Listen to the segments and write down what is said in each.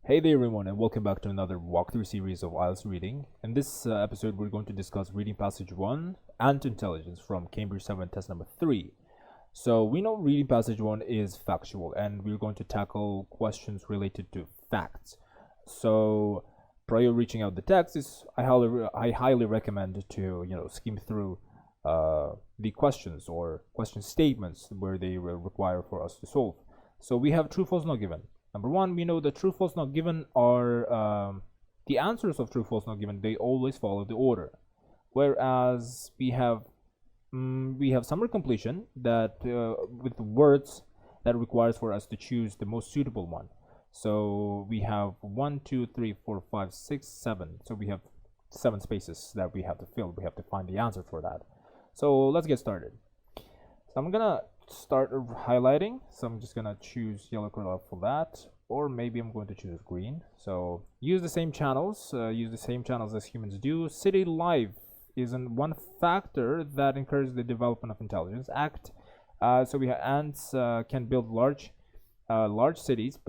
Hey there everyone and welcome back to another walkthrough series of IELTS reading. In this episode we're going to discuss reading passage 1 and intelligence from Cambridge 7 test number 3. So we know reading passage 1 is factual and we're going to tackle questions related to facts. So prior reaching out the text I highly recommend to skim through the questions or question statements where they require for us to solve. So we have true, false, not given. Number one, we know the true, false, not given are the answers of true, false, not given. They always follow the order, whereas we have summary completion that with words that requires for us to choose the most suitable one. So we have 1, 2, 3, 4, 5, 6, 7. So we have 7 spaces that we have to fill. We have to find the answer for that. So let's get started. So I'm gonna start highlighting, so I'm just gonna choose yellow color for that, or maybe I'm going to choose green. So use the same channels as humans do. City life isn't one factor that encourages the development of intelligence. So we have ants can build large cities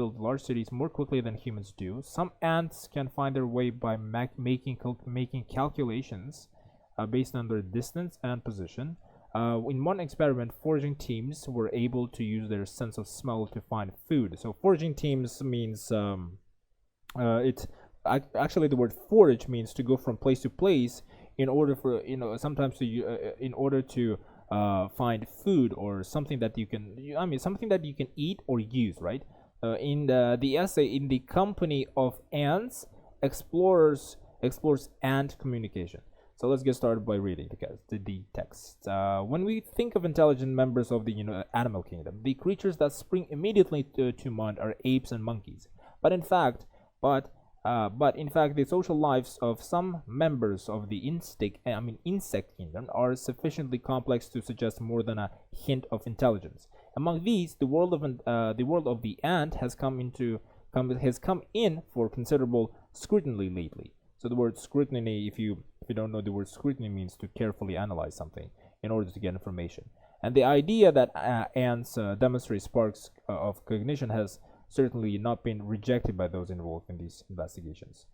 more quickly than humans do. Some ants can find their way by making calculations based on their distance and position. In one experiment, foraging teams were able to use their sense of smell to find food. So foraging teams means actually the word forage means to go from place to place in order for sometimes in order to find food or something that you can something that you can eat or use, right? In the essay, in the company of ants, explores ant communication. So let's get started by reading the text. When we think of intelligent members of the animal kingdom, the creatures that spring immediately to mind are apes and monkeys. But in fact, the social lives of some members of the insect kingdom are sufficiently complex to suggest more than a hint of intelligence. Among these, the world of the ant has come in for considerable scrutiny lately. So the word scrutiny, if you don't know, the word scrutiny means to carefully analyze something in order to get information. And the idea that ants demonstrate sparks of cognition has certainly not been rejected by those involved in these investigations.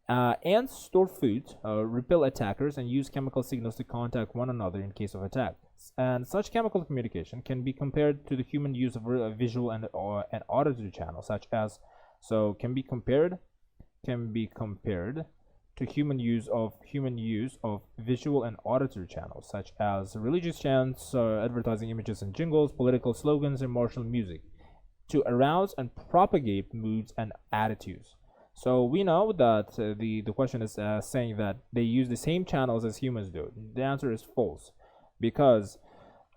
Ants store food, repel attackers, and use chemical signals to contact one another in case of attack. And such chemical communication can be compared to the human use of visual and auditory channels, can be compared to human use of visual and auditory channels, such as religious chants, advertising images and jingles, political slogans, and martial music, to arouse and propagate moods and attitudes. So we know that the question is saying that they use the same channels as humans do. The answer is false, because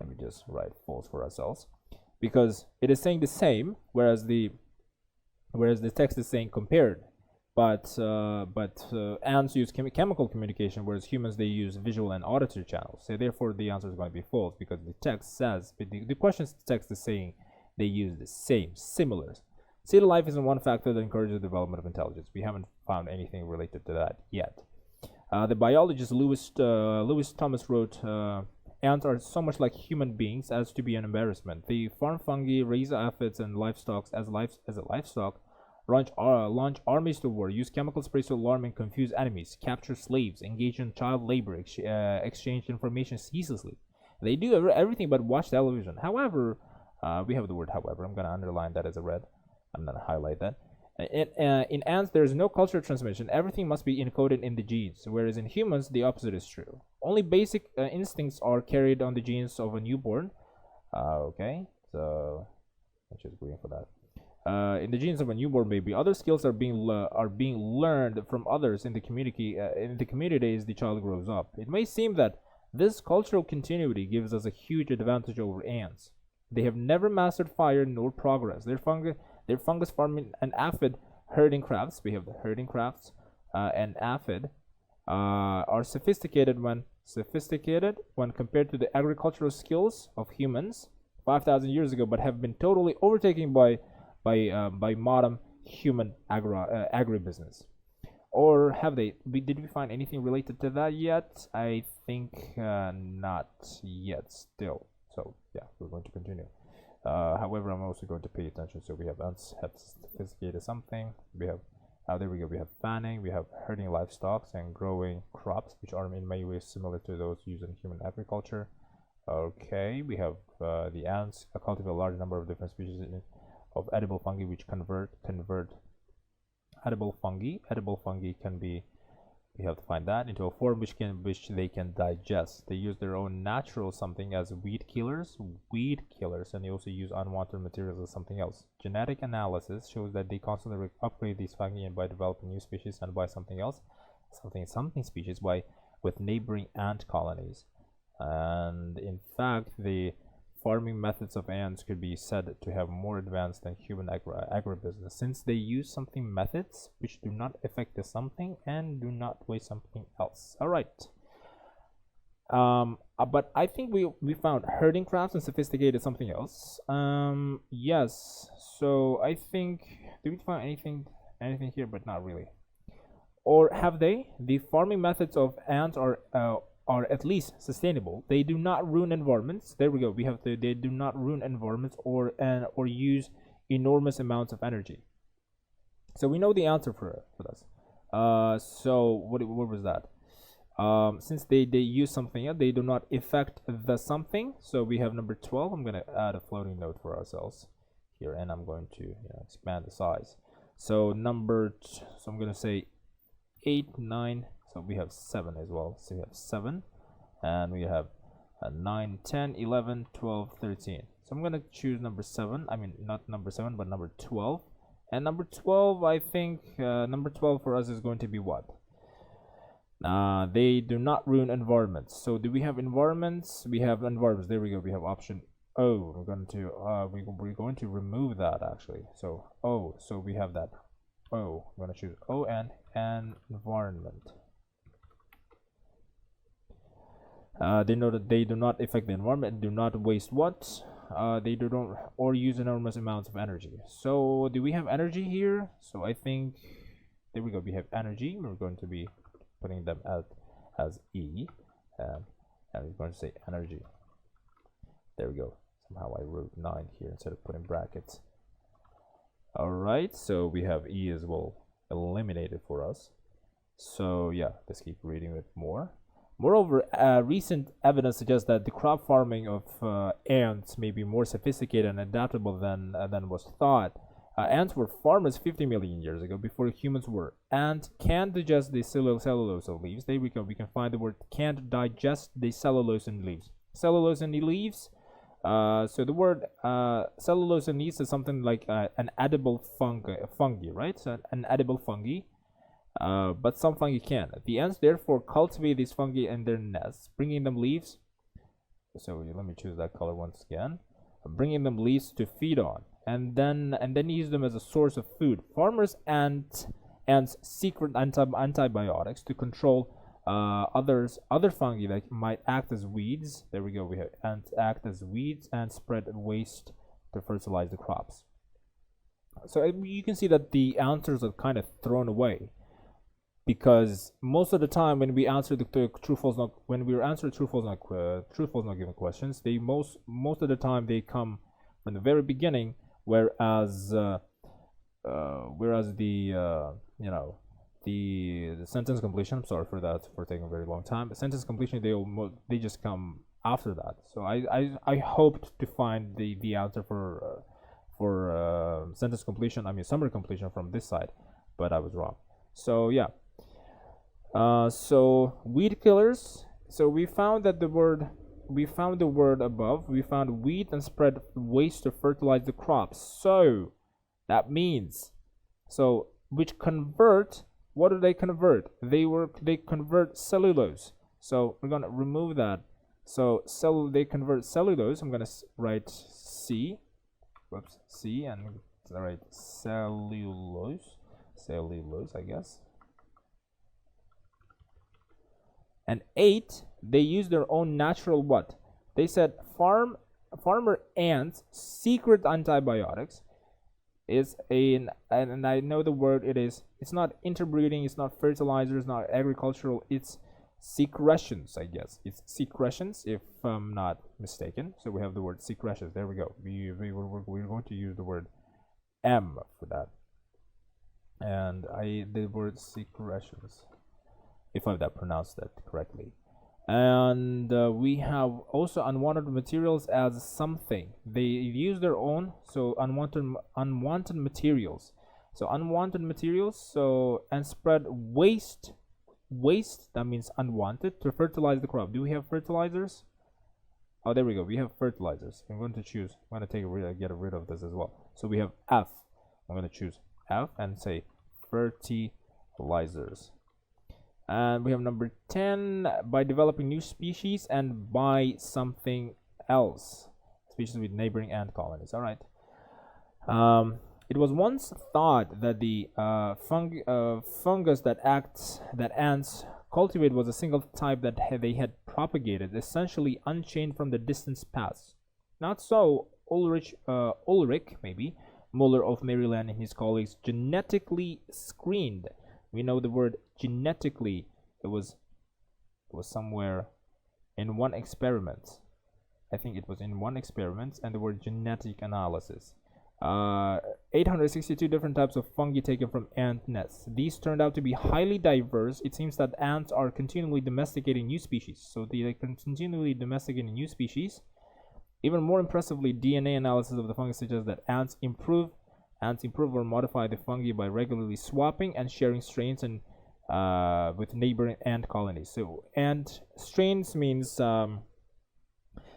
let me just write false for ourselves, because it is saying the same, whereas the text is saying compared. But ants use chemical communication, whereas humans, they use visual and auditory channels. So therefore, the answer is going to be false, because the text says, the question's text is saying they use the same, similar. City life isn't one factor that encourages the development of intelligence. We haven't found anything related to that yet. The biologist Lewis Thomas wrote, ants are so much like human beings as to be an embarrassment. They farm fungi, raise aphids and livestock as a livestock, launch armies to war, use chemical sprays to alarm and confuse enemies, capture slaves, engage in child labor, exchange information ceaselessly. They do everything but watch television. However, we have the word however. I'm going to underline that as a red. I'm going to highlight that. In ants, there is no cultural transmission. Everything must be encoded in the genes, whereas in humans, the opposite is true. Only basic instincts are carried on the genes of a newborn. Okay, so let's just green for that. In the genes of a newborn baby, other skills are being learned from others in the community as the child grows up. It may seem that this cultural continuity gives us a huge advantage over ants. They have never mastered fire nor progress. Their fungus farming and aphid herding crafts. We have the herding crafts and aphid are sophisticated when compared to the agricultural skills of humans 5,000 years ago, but have been totally overtaken by modern human agribusiness. Or have they? Did we find anything related to that yet? I think not yet still. So yeah, we're going to continue. However, I'm also going to pay attention. So we have ants have sophisticated something. We have There we go. We have fanning, we have herding livestock and growing crops, which are in many ways similar to those used in human agriculture. Okay, we have the ants cultivate a large number of different species of edible fungi, which convert edible fungi. Edible fungi can be, we have to find that, into a form which they can digest. They use their own natural something as weed killers, and they also use unwanted materials as something else. Genetic analysis shows that they constantly upgrade these fungi and by developing new species and by something else, something species with neighboring ant colonies. And in fact, the farming methods of ants could be said to have more advanced than human agribusiness, since they use something methods which do not affect the something and do not waste something else. All right. But I think we found herding crafts and sophisticated something else. Yes. So I think, did we find anything here? But not really. Or have they? The farming methods of ants are at least sustainable. They do not ruin environments. There we go. We have they do not ruin environments or use enormous amounts of energy. So we know the answer for this. So what was that? Since they use something else, they do not affect the something. So we have number 12. I'm going to add a floating note for ourselves here, and I'm going to expand the size. So so I'm going to say 8, 9. So we have 7 as well. So we have 7, and we have 9, 10, 11, 12, 13. So I'm going to choose number 7. I mean, not number 7, but number 12. And number 12, I think, number 12 for us is going to be what? They do not ruin environments. So do we have environments? We have environments. There we go. We have option O. We're going to remove that actually. So O. So we have that O. I'm going to choose O and environment. They know that they do not affect the environment, do not waste what? They do not or use enormous amounts of energy. So do we have energy here? So I think, there we go. We have energy. We're going to be putting them as E, and we're going to say energy. There we go. Somehow I wrote 9 here instead of putting brackets. All right, so we have E as well eliminated for us. So yeah, let's keep reading it more. Moreover, recent evidence suggests that the crop farming of ants may be more sophisticated and adaptable than was thought. Ants were farmers 50 million years ago, before humans were. Ants can digest the cellulose of leaves. There we go. We can find the word can't digest the cellulose in leaves. Cellulose in the leaves. So the word cellulose in leaves is something like an edible fungi, right? So an edible fungi. But some fungi can. The ants therefore cultivate these fungi in their nests, bringing them leaves. So let me choose that color once again. Bringing them leaves to feed on, and then use them as a source of food. Farmers ants secret antibiotics to control other fungi that might act as weeds. There we go. We have ants act as weeds and spread waste to fertilize the crops. So you can see that the answers are kind of thrown away, because most of the time when we answer the true false not given questions, they most of the time they come from the very beginning, whereas the sentence completion, I'm sorry for that for taking a very long time, but sentence completion, they just come after that. So I hoped to find the answer for sentence completion, I mean summary completion, from this side, but I was wrong. So yeah. So weed killers. So we found the word above. We found weed and spread waste to fertilize the crops. So that means, which convert. What do they convert? They convert cellulose. So we're gonna remove that. So they convert cellulose. I'm gonna write C. Whoops, C, and write cellulose. Cellulose, I guess. And 8, they use their own natural what? They said farmer ants' secret antibiotics is and I know the word it's not interbreeding, it's not fertilizer, it's not agricultural, it's secretions, I guess. It's secretions, if I'm not mistaken. So we have the word secretions. There we go. We're going to use the word M for that. and I the word secretions, if I've that pronounced that correctly. And we have also unwanted materials as something they use their own. So unwanted materials, so unwanted materials, so and spread waste, that means unwanted, to fertilize the crop. Do we have fertilizers? Oh, there we go, we have fertilizers. I'm going to choose, I'm going to get rid of this as well. So we have F. I'm going to choose F and say fertilizers. And we have number 10, by developing new species and by something else, species with neighboring ant colonies. All right. It was once thought that the fungus that ants cultivate was a single type that they had propagated, essentially unchanged from the distant past. Not so. Ulrich maybe Muller of Maryland and his colleagues genetically screened. We know the word genetically. It was somewhere in one experiment. I think it was in one experiment, and the word genetic analysis. 862 different types of fungi taken from ant nests. These turned out to be highly diverse. It seems that ants are continually domesticating new species. So they continually domesticating new species. Even more impressively, DNA analysis of the fungus suggests that ants improve or modify the fungi by regularly swapping and sharing strains and with neighboring ant colonies. So, ant strains means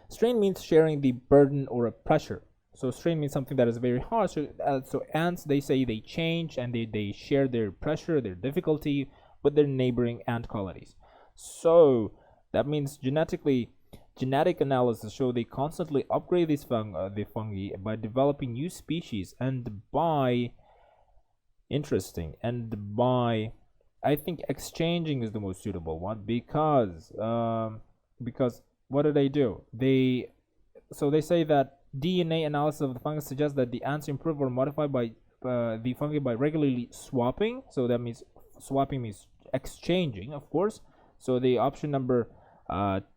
strain means sharing the burden or a pressure. So strain means something that is very hard. So ants, they say they change and they share their pressure, their difficulty with their neighboring ant colonies. So that means genetic analysis show they constantly upgrade the fungi by developing new species and by I think exchanging is the most suitable one, because what do? They say that DNA analysis of the fungus suggests that the ants improve or modify by the fungi by regularly swapping. So that means swapping means exchanging, of course. So the option number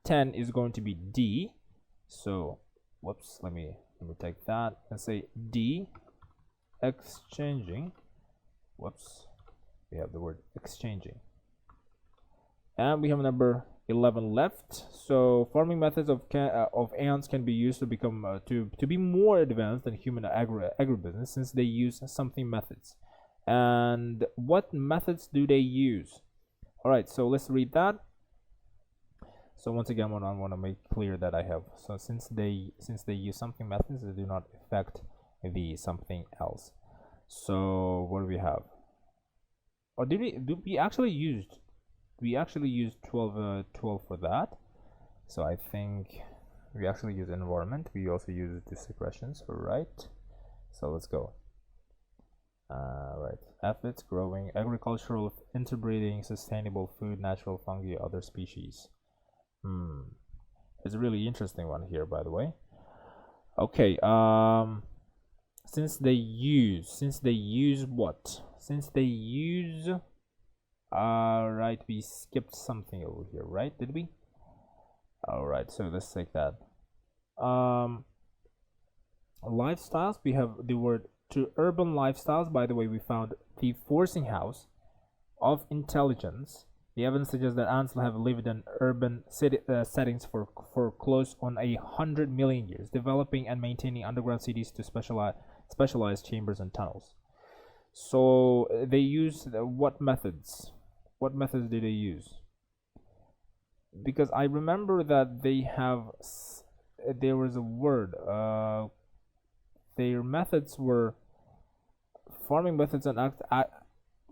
10 is going to be D. So whoops, let me take that and say D, exchanging. Whoops, we have the word exchanging. And we have number 11 left. So farming methods of ants can be used to become to be more advanced than human agribusiness, since they use something methods. And what methods do they use? All right, so let's read that. So once again, I want to make clear that I have, so since they use something methods, they do not affect the something else. So what do we have? Or we actually used 12 for that. So I think we actually use environment. We also use the secretions, right? So let's go. Right, efforts, growing, agricultural, interbreeding, sustainable food, natural fungi, other species. It's a really interesting one here, by the way. Okay, since they use what? Since they use right, we skipped something over here, right? Did we? Alright, so let's take that. Lifestyles, we have the word to urban lifestyles. By the way, we found the forcing house of intelligence. The evidence suggests that ants have lived in urban settings for close on 100 million years, developing and maintaining underground cities to specialized chambers and tunnels. So they use what methods? What methods do they use? Because I remember that they have, there was a word, their methods were farming methods, and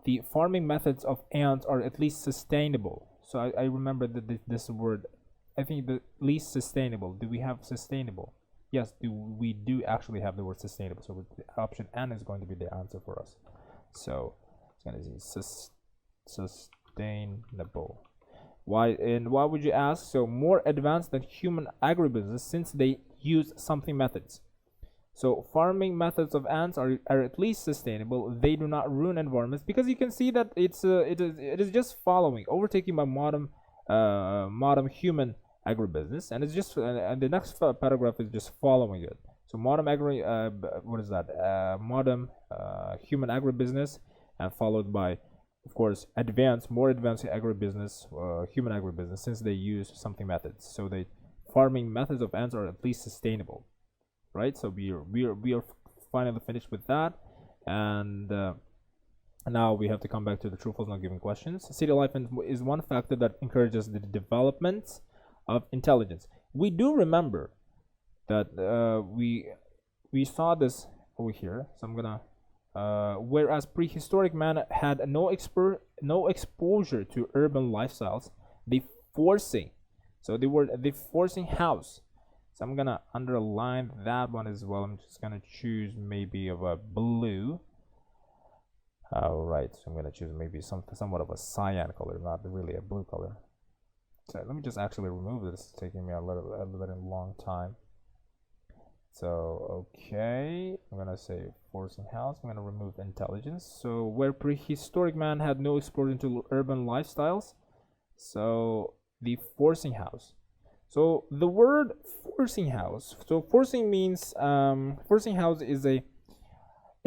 the farming methods of ants are at least sustainable. So I remember that this word, I think the least sustainable. Do we have sustainable? Yes, we do actually have the word sustainable. So option N is going to be the answer for us. So it's going to be sustainable. Why would you ask? So more advanced than human agribusiness, since they use something methods. So farming methods of ants are at least sustainable. They do not ruin environments, because you can see that it is just overtaking by modern human agribusiness, and it's just and the next paragraph is just following it. So modern human agribusiness and followed by, of course, more advanced agribusiness, human agribusiness, since they use something methods. So the farming methods of ants are at least sustainable, right? So we are finally finished with that, and now we have to come back to the true false not given questions. City life is one factor that encourages the development of intelligence. We do remember that we saw this over here. So I'm gonna whereas prehistoric man had no exposure to urban lifestyles, the forcing. So the forcing house. So I'm gonna underline that one as well. I'm just gonna choose maybe of a blue. All right, so I'm gonna choose maybe somewhat of a cyan color, not really a blue color. So let me just actually remove this. It's taking me a little long time. So okay, I'm gonna say forcing house. I'm gonna remove intelligence. So where prehistoric man had no exposure to urban lifestyles, so the forcing house. So the word forcing house. So forcing means forcing house is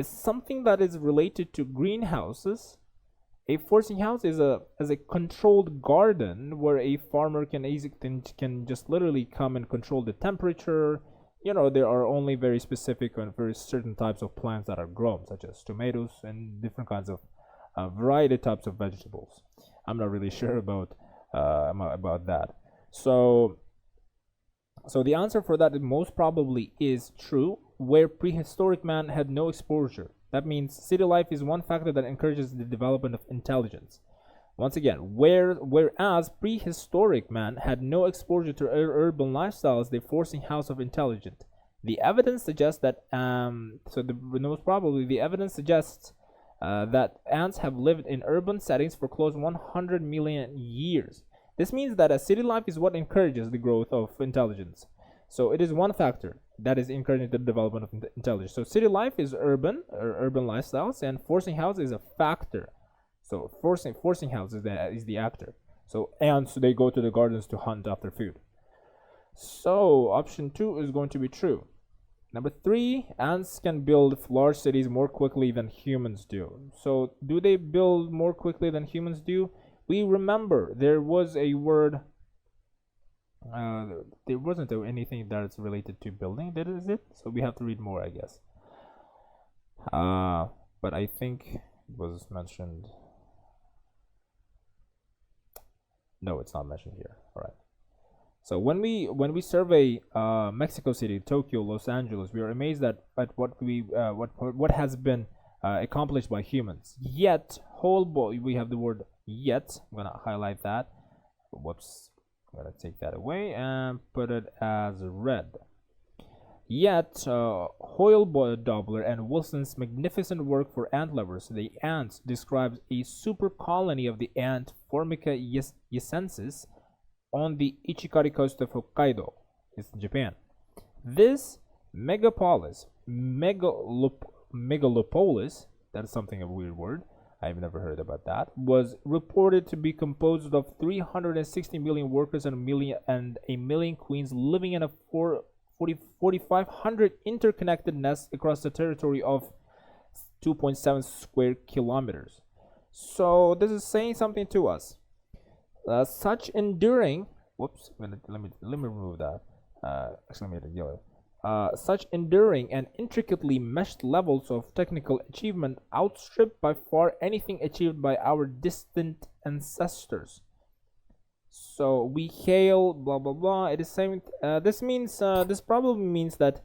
something that is related to greenhouses. A forcing house is a controlled garden where a farmer can just literally come and control the temperature. There are only very specific and very certain types of plants that are grown, such as tomatoes and different kinds of variety types of vegetables. I'm not really sure about that. So the answer for that most probably is true, where prehistoric man had no exposure. That means city life is one factor that encourages the development of intelligence. Once again, whereas prehistoric man had no exposure to urban lifestyles, the forcing house of intelligence. The evidence suggests that most probably the evidence suggests that ants have lived in urban settings for close to 100 million years. This means that a city life is what encourages the growth of intelligence. So it is one factor that is encouraging the development of intelligence. So city life is urban lifestyles, and forcing house is a factor. So forcing house is the actor. So ants, they go to the gardens to hunt after food. So option 2 is going to be true. Number 3, ants can build large cities more quickly than humans do. So do they build more quickly than humans do? We remember there was a word. There wasn't anything that's related to building. That is it. So we have to read more, I guess. But I think it was mentioned. No, it's not mentioned here. All right. So when we survey Mexico City, Tokyo, Los Angeles, we are amazed at what has been accomplished by humans. Yet, we have the word yet. I'm gonna highlight that. Whoops. I'm gonna take that away and put it as red. Yet, Hoyle-Dobler and Wilson's magnificent work for ant lovers, The Ants, describes a super colony of the ant Formica yesensis on the Ichikari coast of Hokkaido. It's in Japan. This megalopolis, that's something of a weird word, I've never heard about that, was reported to be composed of 360 million workers and a million queens living in a 4,500 interconnected nests across the territory of 2.7 square kilometers. So this is saying something to us. Such enduring. Whoops. Let me remove that. Actually, I made it yellow. Such enduring and intricately meshed levels of technical achievement outstrip by far anything achieved by our distant ancestors. So we hail blah blah blah. It is saying this probably means that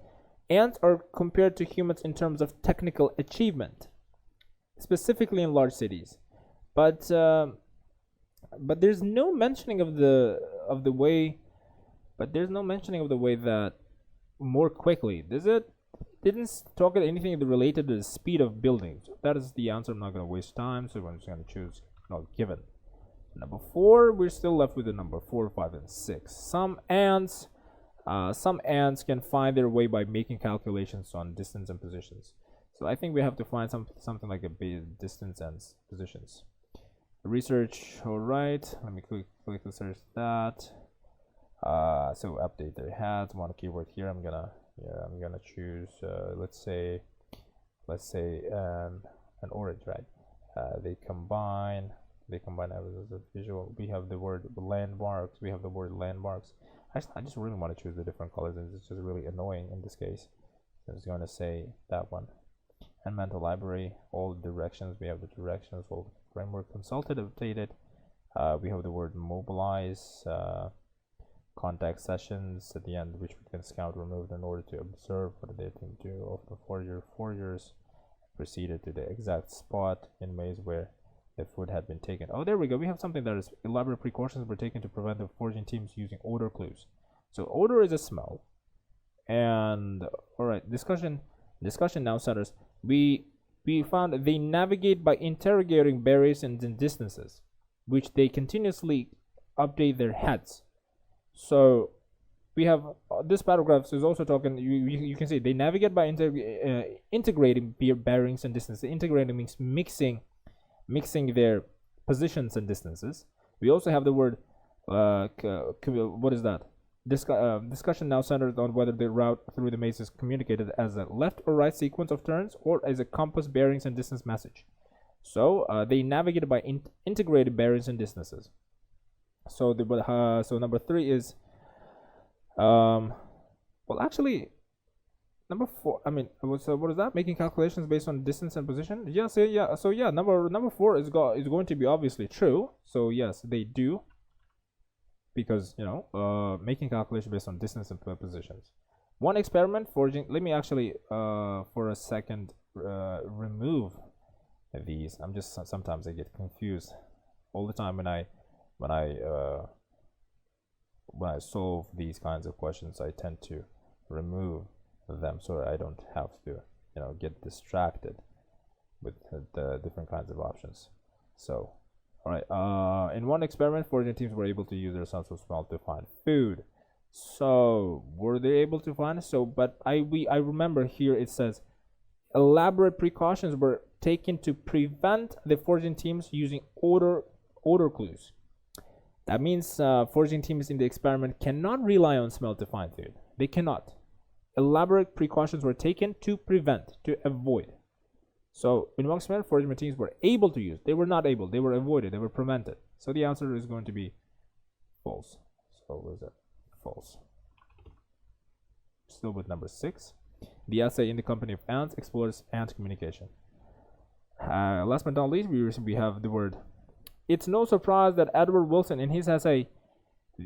ants are compared to humans in terms of technical achievement, specifically in large cities. But there's no mentioning of the way. But there's no mentioning of the way that more quickly. Didn't talk about anything related to the speed of building. So that is the answer. I'm not going to waste time, so I'm just going to choose not given. Number 4, we're still left with the number 4, 5, and 6. Some ants can find their way by making calculations on distance and positions. So I think we have to find something like a distance and positions. Research. All right. Let me quickly search that. So update their hats. One keyword here. I'm gonna choose. Let's say an orange, right? They combine evidence of visual. We have the word landmarks. We have the word landmarks. Actually, I just really want to choose the different colors, and it's just really annoying in this case. I'm just going to say that one. And mental library, all directions. We have the directions, all the framework, consulted, updated. We have the word mobilize, contact sessions at the end, which we can scout, remove in order to observe what they can do of the 4 years. Proceeded to the exact spot in ways where the food had been taken. Oh, there we go. We have something that is elaborate precautions were taken to prevent the foraging teams using odor clues. So odor is a smell. And all right, discussion now centers. We found they navigate by interrogating barriers and distances, which they continuously update their heads. So we have this paragraph is also talking. You can see they navigate by integrating bearings and distances. Integrating means mixing their positions and distances. We also have the word what is that? Discussion now centered on whether the route through the maze is communicated as a left or right sequence of turns or as a compass bearings and distance message. So they navigated by integrated bearings and distances. So so number 3 is well, actually, number 4. I mean, what is that? Making calculations based on distance and position. Yes, yeah. So yeah, number 4 is going to be obviously true. So yes, they do, because making calculations based on distance and positions. One experiment foraging. Let me actually for a second remove these. I'm just sometimes I get confused all the time when I solve these kinds of questions. I tend to remove them so I don't have to get distracted with the different kinds of options. So all right, in one experiment, foraging teams were able to use their sense of smell to find food. So were they able to find? But I remember here it says elaborate precautions were taken to prevent the foraging teams using odor clues. That means foraging teams in the experiment cannot rely on smell to find food. They cannot. Elaborate precautions were taken to prevent, to avoid. So in one experiment, foraging teams were able to use. They were not able. They were avoided. They were prevented. So the answer is going to be false. So what is that? False. Still with number 6. The essay In the Company of Ants explores ant communication. Last but not least, we have the word. It's no surprise that Edward Wilson, in his essay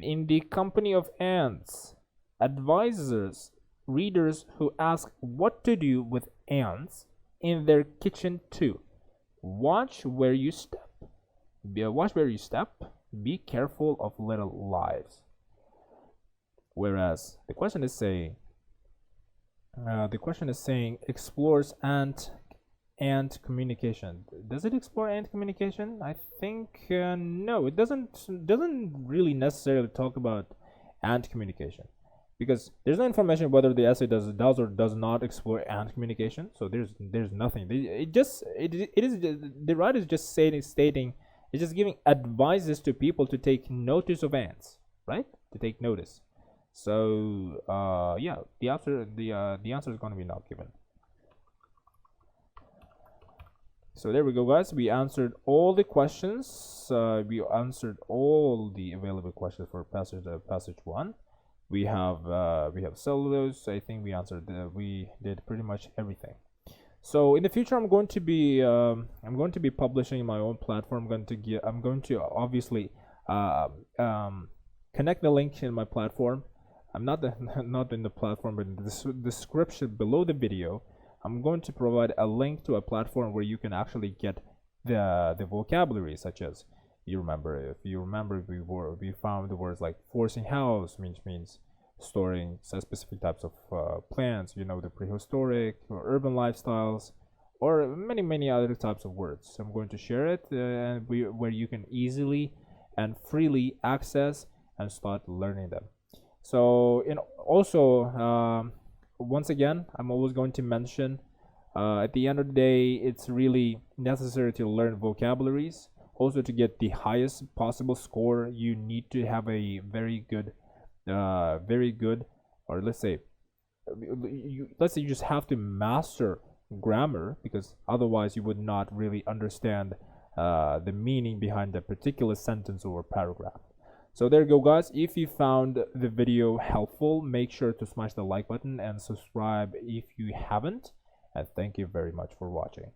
In the Company of Ants, advises readers who ask what to do with ants in their kitchen to watch where you step. Be careful of little lives. Whereas the question is saying explores ant communication. Does it explore ant communication? I think no, it doesn't really necessarily talk about ant communication, because there's no information whether the essay does or does not explore ant communication. So there's nothing. The writer is just stating, it's just giving advices to people to take notice of ants, right? To take notice. So yeah, the answer is going to be not given. So there we go, guys. We answered all the questions. We answered all the available questions for passage 1. We have cellulose. I think we answered. We did pretty much everything. So in the future, I'm going to be publishing my own platform. I'm going to obviously connect the link in my platform. I'm not in the platform, but in the description below the video, I'm going to provide a link to a platform where you can actually get the vocabulary, such as we found the words like forcing house, which means storing specific types of plants, the prehistoric or urban lifestyles, or many other types of words. So I'm going to share it where you can easily and freely access and start learning them. So once again, I'm always going to mention at the end of the day, it's really necessary to learn vocabularies. Also, to get the highest possible score, you need to have a very good, or let's say you just have to master grammar, because otherwise you would not really understand the meaning behind a particular sentence or paragraph. So there you go, guys. If you found the video helpful, make sure to smash the like button and subscribe if you haven't. And thank you very much for watching.